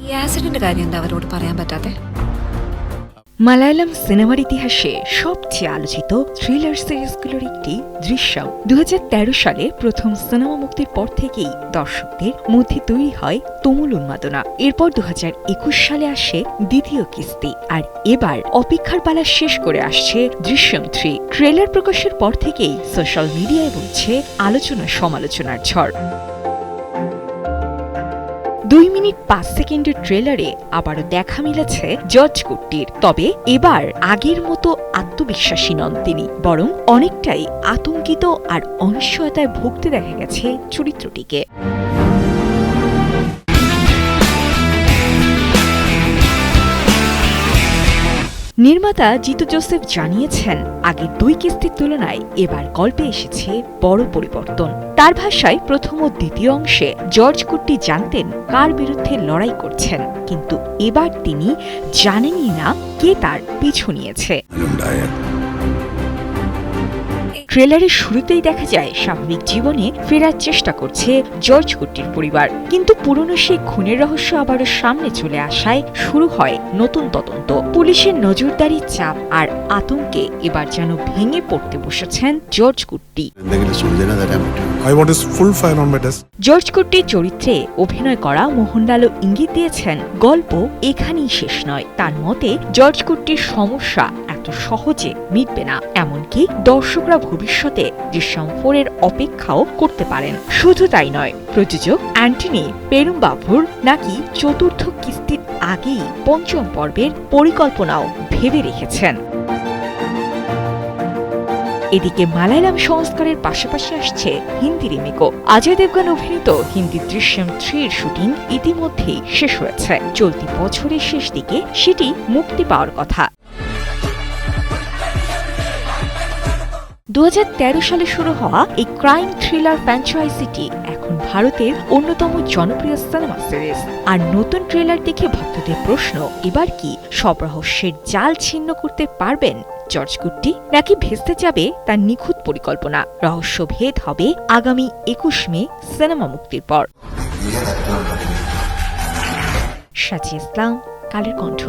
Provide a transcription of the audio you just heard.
ഈ ആക്സിഡന്റ് കാര്യം എന്താ അവരോട് പറയാൻ പറ്റാത്തെ? মালায়ালাম সিনেমার ইতিহাসে সবচেয়ে আলোচিত থ্রিলার সিরিজগুলোর একটি দৃশ্যম 2013 সালে প্রথম সিনেমা মুক্তির পর থেকেই দর্শকদের মধ্যে তৈরি হয় তুমুল উন্মাদনা। এরপর 2021 সালে আসে দ্বিতীয় কিস্তি, আর এবার অপেক্ষার পালা শেষ করে আসছে দৃশ্যম 3। ট্রেলার প্রকাশের পর থেকেই সোশ্যাল মিডিয়ায় বলছে আলোচনা সমালোচনার ঝড়। 2 মিনিট 5 সেকেন্ডের ট্রেলারে আবারও দেখা মিলেছে জর্জ কুট্টির। তবে এবার আগের মতো আত্মবিশ্বাসী নন তিনি, বরং অনেকটাই আতঙ্কিত আর অনিশ্চয়তায় ভুগতে দেখা গেছে চরিত্রটিকে। নির্মাতা জিতু জোসেফ জানিয়েছেন, আগের 2 কিস্তির তুলনায় এবার গল্পে এসেছে বড় পরিবর্তন। তার ভাষায় প্রথম ও দ্বিতীয় অংশে জর্জ কুট্টি জানতেন কার বিরুদ্ধে লড়াই করছেন, কিন্তু এবার তিনি জানেনই না কে তার পিছু নিয়েছে। ট্রেলারের শুরুতেই দেখা যায় স্বাভাবিক জীবনে ফেরার চেষ্টা করছে জর্জ কুট্টির পরিবার, কিন্তু পুরনো সেই খুনের রহস্য আবারও সামনে চলে আসায় শুরু হয় নতুন তদন্ত। পুলিশের নজরদারি, চাপ আর আতঙ্কে এবার যেন ভেঙে পড়তে বসেছেন জর্জ কুট্টি। জর্জ কুট্টির চরিত্রে অভিনয় করা মোহনলালও ইঙ্গিত দিয়েছেন গল্প এখানেই শেষ নয়। তার মতে জর্জ কুট্টির সমস্যা এত সহজে মিটবে না, এমনকি দর্শকরা ভবিষ্যতে দৃশ্যম 4 এর অপেক্ষাও করতে পারেন। শুধু তাই নয়, প্রযোজক অ্যান্টনি পেরুম্বাভুর নাকি চতুর্থ কিস্তির আগেই 5ম পর্বের পরিকল্পনাও ভেবে রেখেছেন। এদিকে মালায়ালাম সংস্কারের পাশাপাশি আসছে হিন্দি রিমেকও। অজয় দেবগন অভিনীত হিন্দি দৃশ্যম 3 এর শুটিং ইতিমধ্যেই শেষ হয়েছে। চলতি বছরের শেষ দিকে সেটি মুক্তি পাওয়ার কথা। 2013 সালে শুরু হওয়া এই ক্রাইম থ্রিলার ফ্র্যাঞ্চাইজিটি এখন ভারতের অন্যতম জনপ্রিয় সিনেমা সিরিজ। আর নতুন ট্রেলার দেখে ভক্তদের প্রশ্ন, এবার কি সব রহস্যের জাল ছিন্ন করতে পারবেন জর্জ কুট্টি, নাকি ভেস্তে যাবে তার নিখুঁত পরিকল্পনা? রহস্য ভেদ হবে আগামী 21 মে সিনেমা মুক্তির পর। সাজি ইসলাম, কালের কণ্ঠ।